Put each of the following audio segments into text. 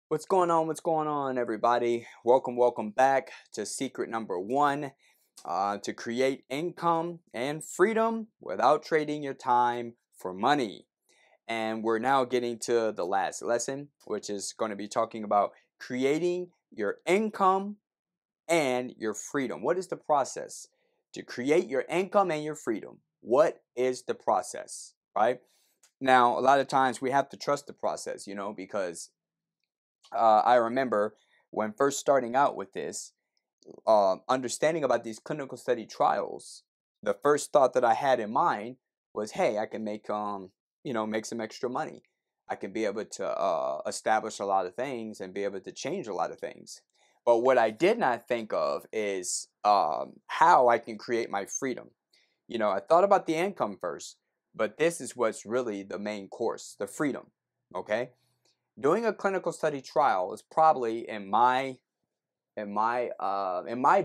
What's going on? What's going on, everybody? Welcome back to secret number one to create income and freedom without trading your time for money. And we're now getting to the last lesson, which is going to be talking about creating your income and your freedom. What is the process to create your income and your freedom? What is the process, right? Now, a lot of times we have to trust the process, because I remember when first starting out with this, understanding about these clinical study trials, the first thought that I had in mind was, hey, I can make some extra money. I can be able to establish a lot of things and be able to change a lot of things. But what I did not think of is how I can create my freedom. I thought about the income first, but this is what's really the main course, the freedom. Okay, doing a clinical study trial is probably in my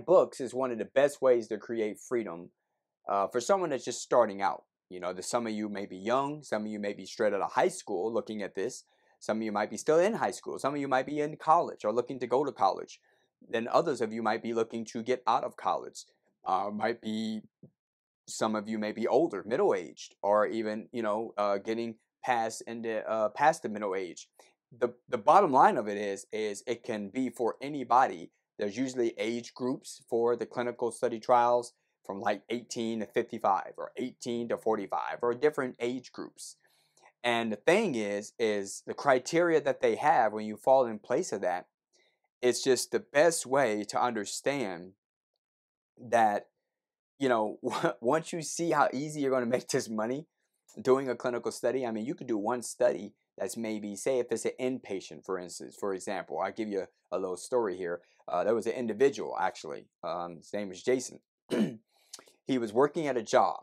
books is one of the best ways to create freedom for someone that's just starting out. Some of you may be young, some of you may be straight out of high school looking at this, some of you might be still in high school, some of you might be in college or looking to go to college, then others of you might be looking to get out of college. Might be Some of you may be older, middle aged, or even getting past the middle age. The bottom line of it is it can be for anybody. There's usually age groups for the clinical study trials from like 18 to 55 or 18 to 45 or different age groups. And the thing is the criteria that they have when you fall in place of that, it's just the best way to understand that once you see how easy you're going to make this money doing a clinical study. I mean, you could do one study that's maybe, say, if it's an inpatient, for instance, for example. I'll give you a little story here. There was an individual, actually. His name was Jason. He was working at a job.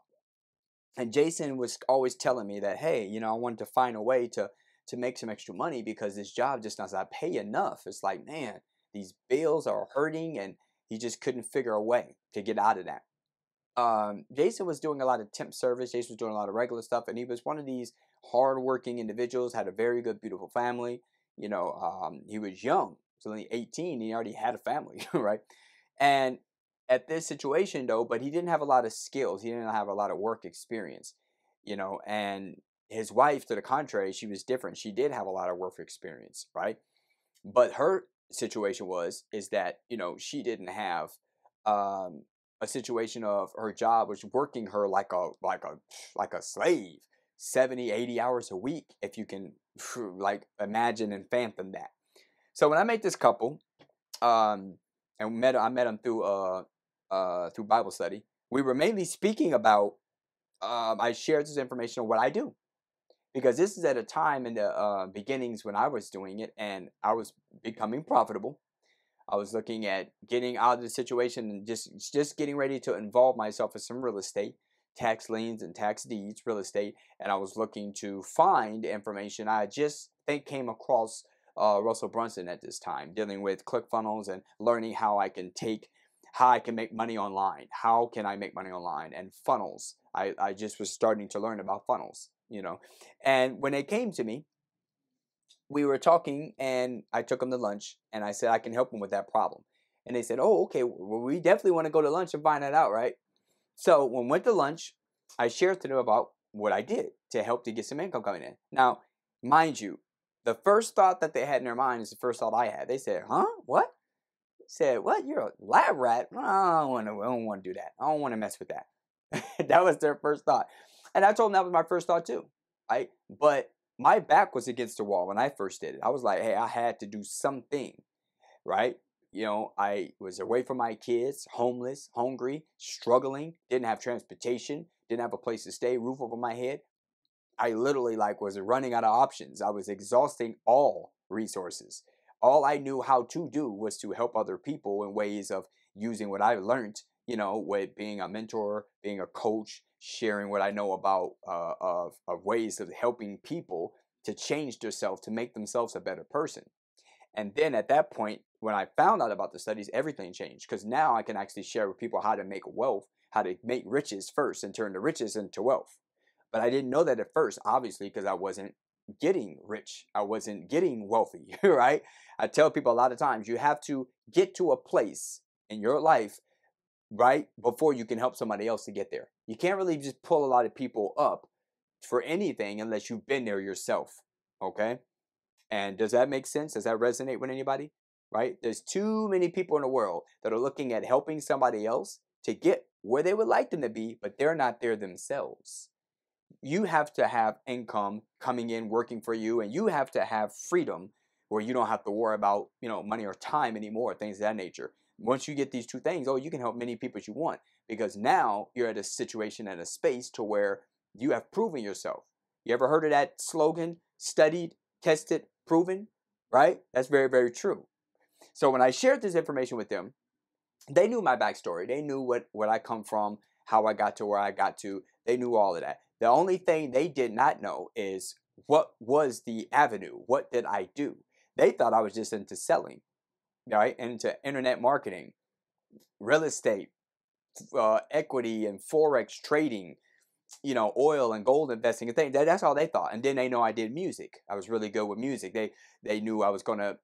And Jason was always telling me that, hey, I wanted to find a way to make some extra money because this job just does not pay enough. It's like, man, these bills are hurting, and he just couldn't figure a way to get out of that. Jason was doing a lot of temp service. Jason was doing a lot of regular stuff, and he was one of these hardworking individuals. Had a very good, beautiful family. He was young, was only 18. He already had a family, right? And at this situation, though, but he didn't have a lot of skills. He didn't have a lot of work experience. And his wife, to the contrary, she was different. She did have a lot of work experience, right? But her situation is that she didn't have um, a situation of her job was working her like a slave, 70, 80 hours a week, if you can like imagine and fathom that. So when I met this couple, um, and I met them through Bible study, we were mainly speaking about. I shared this information on what I do, because this is at a time in the beginnings when I was doing it and I was becoming profitable. I was looking at getting out of the situation and just getting ready to involve myself in some real estate, tax liens and tax deeds, real estate, and I was looking to find information. I just think came across Russell Brunson at this time, dealing with ClickFunnels and learning how I can make money online. How can I make money online? And funnels. I just was starting to learn about funnels. And when it came to me, we were talking and I took them to lunch and I said, I can help them with that problem. And they said, oh, okay, well, we definitely want to go to lunch and find that out, right? So when we went to lunch, I shared to them about what I did to help to get some income coming in. Now, mind you, the first thought that they had in their mind is the first thought I had. They said, huh? What? I said, what? You're a lab rat? I don't want to do that. I don't want to mess with that. That was their first thought. And I told them that was my first thought too. Right? But my back was against the wall when I first did it. I was like, hey, I had to do something, right? I was away from my kids, homeless, hungry, struggling, didn't have transportation, didn't have a place to stay, roof over my head. I literally was running out of options. I was exhausting all resources. All I knew how to do was to help other people in ways of using what I learned, with being a mentor, being a coach, sharing what I know about of ways of helping people to change themselves, to make themselves a better person. And then at that point, when I found out about the studies, everything changed, because now I can actually share with people how to make wealth, how to make riches first and turn the riches into wealth. But I didn't know that at first, obviously, because I wasn't getting rich. I wasn't getting wealthy, right? I tell people a lot of times you have to get to a place in your life, right, before you can help somebody else to get there. You can't really just pull a lot of people up for anything unless you've been there yourself. Okay? And does that make sense? Does that resonate with anybody? Right? There's too many people in the world that are looking at helping somebody else to get where they would like them to be, but they're not there themselves. You have to have income coming in working for you, and you have to have freedom where you don't have to worry about, money or time anymore, things of that nature. Once you get these two things, you can help many people as you want, because now you're at a situation and a space to where you have proven yourself. You ever heard of that slogan, studied, tested, proven? Right? That's very, very true. So when I shared this information with them, they knew my backstory. They knew what I come from, how I got to where I got to. They knew all of that. The only thing they did not know is what was the avenue? What did I do? They thought I was just into selling, right? Into internet marketing, real estate, equity and forex trading, oil and gold investing and things. That's all they thought. And then they know I did music. I was really good with music. They knew I was gonna,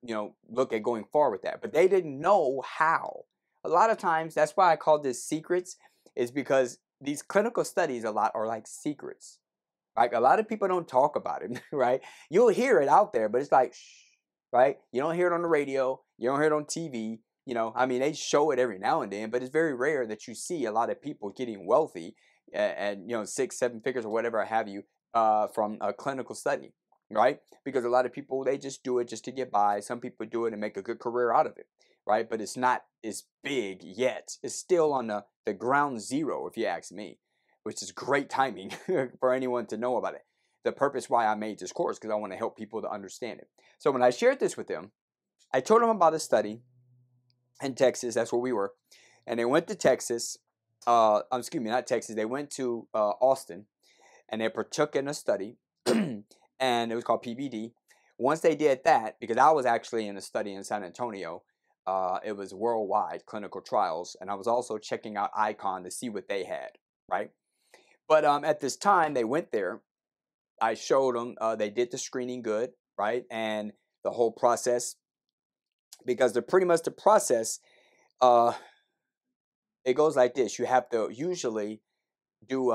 look at going forward with that. But they didn't know how. A lot of times, that's why I call this secrets, is because these clinical studies a lot are like secrets. Like, a lot of people don't talk about it, right? You'll hear it out there, but it's like, shh, right? You don't hear it on the radio. You don't hear it on TV. They show it every now and then, but it's very rare that you see a lot of people getting wealthy and 6, 7 figures or whatever have you from a clinical study, right? Because a lot of people, they just do it just to get by. Some people do it and make a good career out of it, right? But it's not as big yet. It's still on the ground zero, if you ask me, which is great timing for anyone to know about it. The purpose why I made this course, because I want to help people to understand it. So when I shared this with them, I told them about a study in Texas. That's where we were. And they went to Texas. Excuse me, not Texas. They went to Austin, and they partook in a study, and it was called PBD. Once they did that, because I was actually in a study in San Antonio, it was worldwide clinical trials, and I was also checking out Icon to see what they had, right? But at this time, they went there. I showed them. They did the screening good, right? And the whole process, because they're pretty much the process, it goes like this. You have to usually do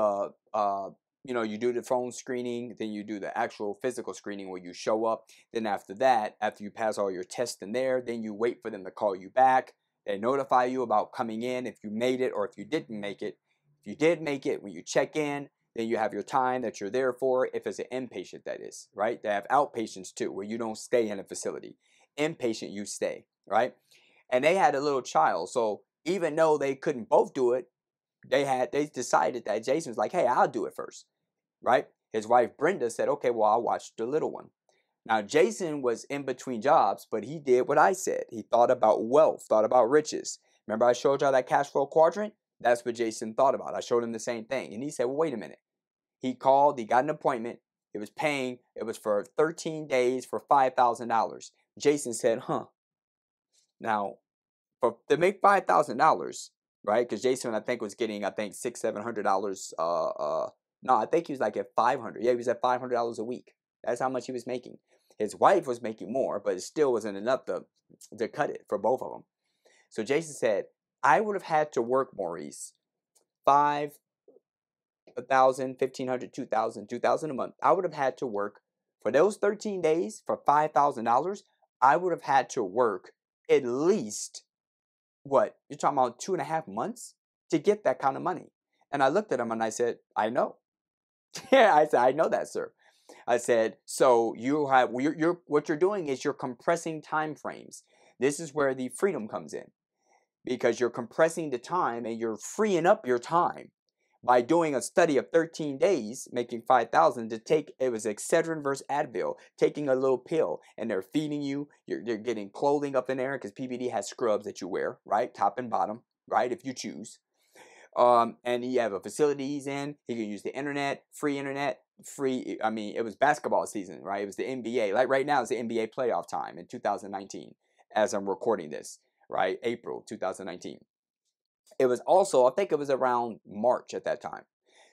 you do the phone screening, then you do the actual physical screening where you show up. Then after that, after you pass all your tests in there, then you wait for them to call you back. They notify you about coming in if you made it or if you didn't make it. If you did make it, when you check in, then you have your time that you're there for. If it's an inpatient, that is, right? They have outpatients too, where you don't stay in a facility. Inpatient, you stay, right? And they had a little child, so even though they couldn't both do it, they decided that Jason was like, hey, I'll do it first, right? His wife Brenda said, okay, well, I'll watch the little one. Now, Jason was in between jobs, but he did what I said. He thought about wealth, thought about riches. Remember I showed y'all that cash flow quadrant? That's what Jason thought about. I showed him the same thing. And he said, well, wait a minute. He called, he got an appointment. It was for 13 days for $5,000. Jason said, now, to make $5,000, right? Because Jason, I think, was getting, $600-700. No, I think he was like at $500. Yeah, he was at $500 a week. That's how much he was making. His wife was making more, but it still wasn't enough to cut it for both of them. So Jason said, I would have had to work, Maurice, 5,000, 1,500, 2,000, 2,000 a month. I would have had to work for those 13 days for $5,000. I would have had to work at least, what, you're talking about 2.5 months to get that kind of money. And I looked at him and I said, I know. Yeah, I said, I know that, sir. I said, so what you're doing is you're compressing time frames. This is where the freedom comes in, because you're compressing the time and you're freeing up your time by doing a study of 13 days, making 5,000 to take. It was Excedrin versus Advil, taking a little pill, and they're feeding you. You're getting clothing up in there, because PBD has scrubs that you wear, right, top and bottom, right, if you choose. And you have a facility he's in. He can use the internet, free. It was basketball season, right? It was the NBA. Like right now, it's the NBA playoff time in 2019, as I'm recording this, right? April 2019. It was also, I think it was around March at that time.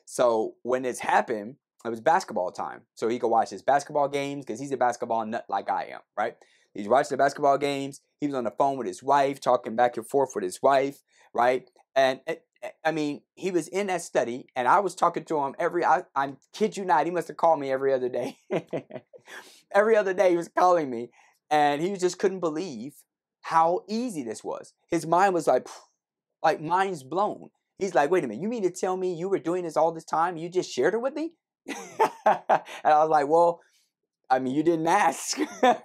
So when this happened, it was basketball time, so he could watch his basketball games because he's a basketball nut like I am, right? He's watching the basketball games. He was on the phone with his wife, talking back and forth with his wife, right? And I mean, he was in that study, and I was talking to him I kid you not, he must have called me every other day. Every other day he was calling me, and he just couldn't believe how easy this was. His mind was like mind's blown. He's like, wait a minute, you mean to tell me you were doing this all this time? You just shared it with me? And I was like, well, I mean, you didn't ask,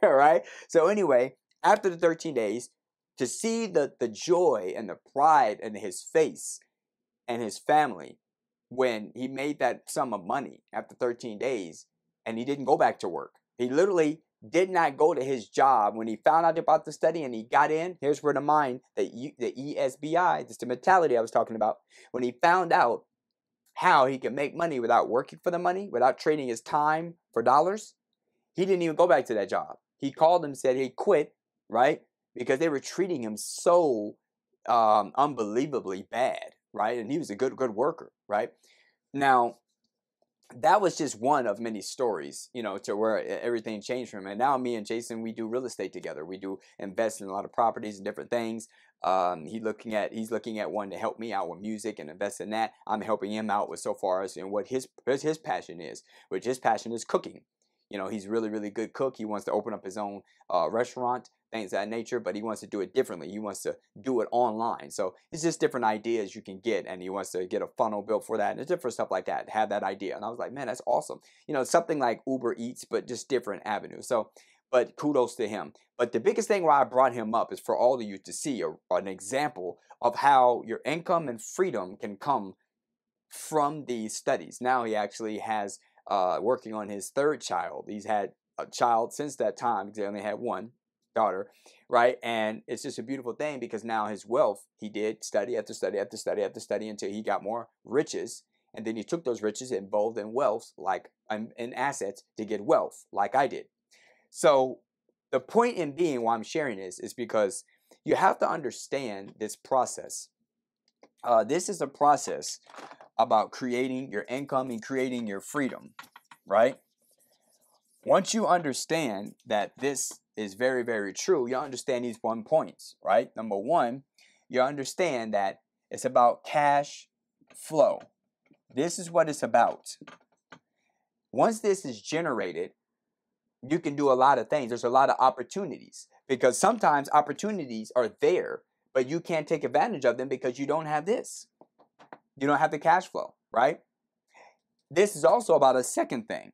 right? So anyway, after the 13 days, to see the joy and the pride in his face and his family when he made that sum of money after 13 days and he didn't go back to work. He literally did not go to his job when he found out about the study and he got in. Here's where the mind, the ESBI, this the mentality I was talking about. When he found out how he could make money without working for the money, without trading his time for dollars, he didn't even go back to that job. He called and said he quit, right? Because they were treating him so unbelievably bad, right? And he was a good worker, right? Now, that was just one of many stories, you know, to where everything changed for him. And now me and Jason, we do real estate together. We do invest in a lot of properties and different things. He's looking at one to help me out with music and invest in that. I'm helping him out with so far as in what his passion is, which his passion is cooking. You know, he's really good cook. He wants to open up his own restaurant, things of that nature, but he wants to do it differently. He wants to do it online. So it's just different ideas you can get, and he wants to get a funnel built for that and different stuff like that. Have that idea, and I was like, man, that's awesome. You know, something like Uber Eats, but just different avenues. So, but kudos to him. But the biggest thing why I brought him up is for all of you to see an example of how your income and freedom can come from these studies. Now he actually has working on his third child. He's had a child since that time because he only had one daughter, right? And it's just a beautiful thing because now his wealth, he did study after study after study after study until he got more riches. And then he took those riches and both in wealth, like in assets, to get wealth, like I did. So the point in being why I'm sharing this is because you have to understand this process. This is a process about creating your income and creating your freedom, right? Once you understand that this is very true, you understand these 1 points, right? Number one, you understand that it's about cash flow. This is what it's about. Once this is generated, you can do a lot of things. There's a lot of opportunities because sometimes opportunities are there, but you can't take advantage of them because you don't have this. You don't have the cash flow, right? This is also about a second thing,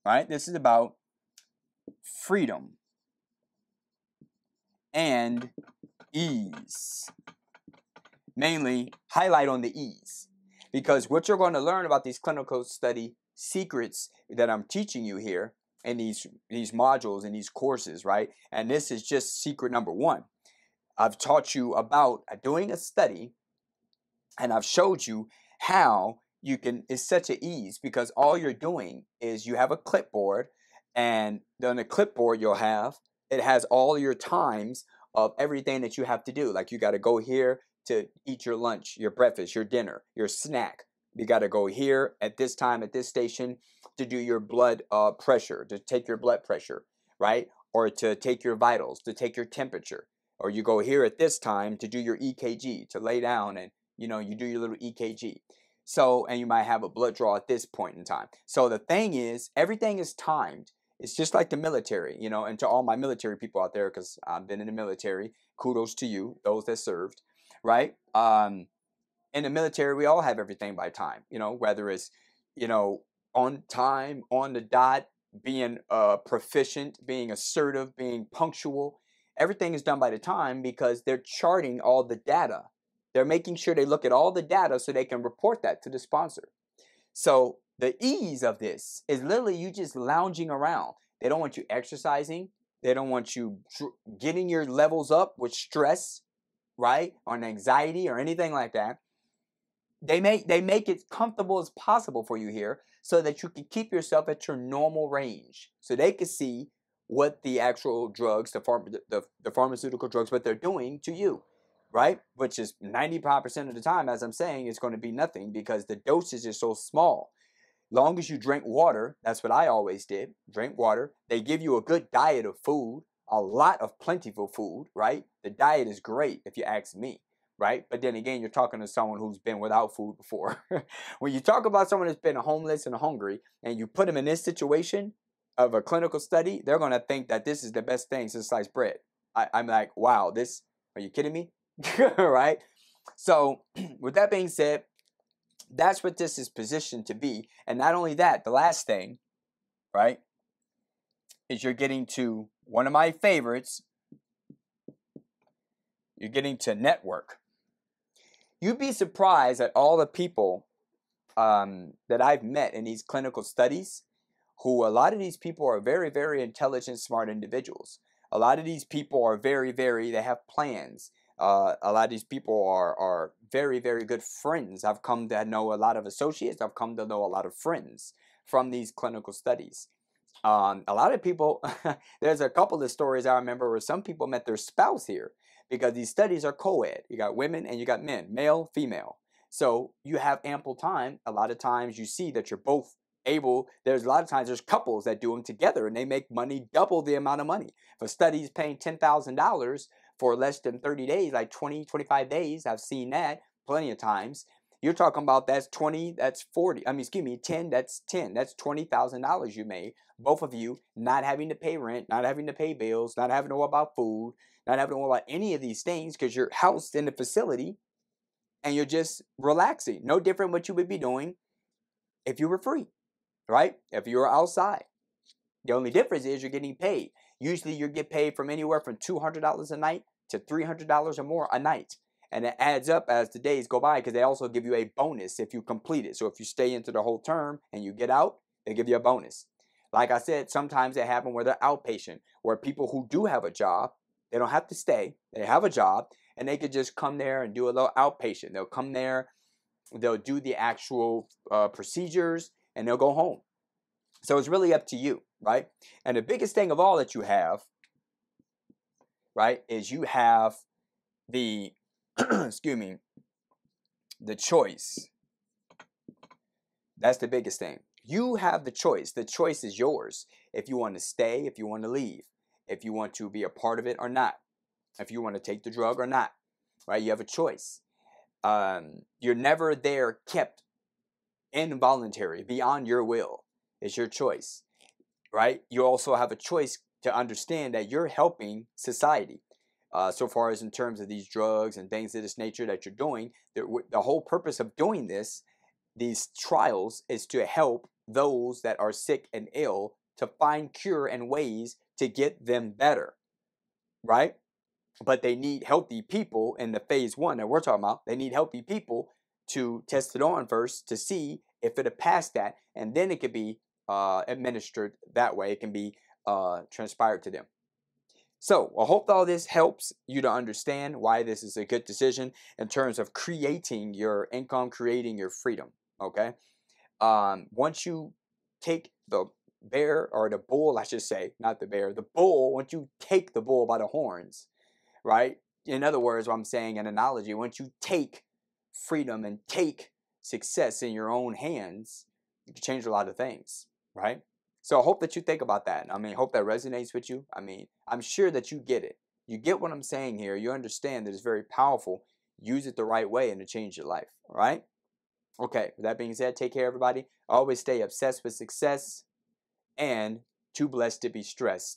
right? This is about freedom and ease. Mainly highlight on the ease, because what you're going to learn about these clinical study secrets that I'm teaching you here in these modules and these courses, right? And this is just secret number one. I've taught you about doing a study, and I've showed you how you can, it's such an ease because all you're doing is you have a clipboard, and on the clipboard it has all your times of everything that you have to do. Like you got to go here to eat your lunch, your breakfast, your dinner, your snack. You got to go here at this time at this station to do your blood pressure, to take your blood pressure, right? Or to take your vitals, to take your temperature. Or you go here at this time to do your EKG, to lay down and you do your little EKG. So, and you might have a blood draw at this point in time. So the thing is, everything is timed. It's just like the military, and to all my military people out there, because I've been in the military, kudos to you, those that served, right? In the military, we all have everything by time, whether it's, on time, on the dot, being proficient, being assertive, being punctual. Everything is done by the time because they're charting all the data. They're making sure they look at all the data so they can report that to the sponsor. So the ease of this is literally you just lounging around. They don't want you exercising. They don't want you getting your levels up with stress, right? Or anxiety or anything like that. They make it comfortable as possible for you here so that you can keep yourself at your normal range. So they can see what the actual drugs, the pharmaceutical drugs, what they're doing to you. Right? Which is 95% of the time, as I'm saying, it's going to be nothing because the dosage is so small. Long as you drink water, that's what I always did. Drink water. They give you a good diet of food, a lot of plentiful food, right? The diet is great if you ask me, right? But then again, you're talking to someone who's been without food before. When you talk about someone that's been homeless and hungry and you put them in this situation of a clinical study, they're going to think that this is the best thing since sliced bread. I'm like, wow, this, are you kidding me? Right? So with that being said, that's what this is positioned to be. And not only that, the last thing, right, is you're getting to one of my favorites. You're getting to network. You'd be surprised at all the people that I've met in these clinical studies, who a lot of these people are very, very intelligent, smart individuals. A lot of these people are very, very, they have plans. A lot of these people are very, very good friends. I've come to know a lot of associates. I've come to know a lot of friends from these clinical studies. A lot of people, there's a couple of stories I remember where some people met their spouse here, because these studies are co-ed. You got women and you got men, male, female. So you have ample time. A lot of times you see that you're both able. There's a lot of times there's couples that do them together and they make money, double the amount of money. If a study is paying $10,000 for less than 30 days, like 20, 25 days, I've seen that plenty of times. You're talking about that's 20, that's 40. I mean, excuse me, 10, that's 10. That's $20,000 you made. Both of you not having to pay rent, not having to pay bills, not having to worry about food, not having to worry about any of these things, because you're housed in the facility and you're just relaxing. No different what you would be doing if you were free, right? If you were outside. The only difference is you're getting paid. Usually you get paid from anywhere from $200 a night to $300 or more a night. And it adds up as the days go by, because they also give you a bonus if you complete it. So if you stay into the whole term and you get out, they give you a bonus. Like I said, sometimes they happen where they're outpatient, where people who do have a job, they don't have to stay. They have a job and they could just come there and do a little outpatient. They'll come there, they'll do the actual procedures, and they'll go home. So it's really up to you, right? And the biggest thing of all that you have, right, is you have the, excuse me, the choice. That's the biggest thing. You have the choice. The choice is yours. If you want to stay, if you want to leave, if you want to be a part of it or not, if you want to take the drug or not, right? You have a choice. You're never there kept involuntary, beyond your will. It's your choice, right? You also have a choice to understand that you're helping society. So far as in terms of these drugs and things of this nature that you're doing, the whole purpose of doing this, these trials, is to help those that are sick and ill to find cure and ways to get them better, right? But they need healthy people in the phase 1 that we're talking about. They need healthy people to test it on first to see if it'll pass that, and then it could be administered that way. It can be transpired to them. So I hope all this helps you to understand why this is a good decision in terms of creating your income, creating your freedom. Okay. Once you take the bear, or the bull, I should say, not the bear, the bull, once you take the bull by the horns, right? In other words, what I'm saying, an analogy, once you take freedom and take success in your own hands, you can change a lot of things, right? So I hope that you think about that. I mean, hope that resonates with you. I mean, I'm sure that you get it. You get what I'm saying here. You understand that it's very powerful. Use it the right way and to change your life, all right? Okay, with that being said, take care, everybody. Always stay obsessed with success and too blessed to be stressed.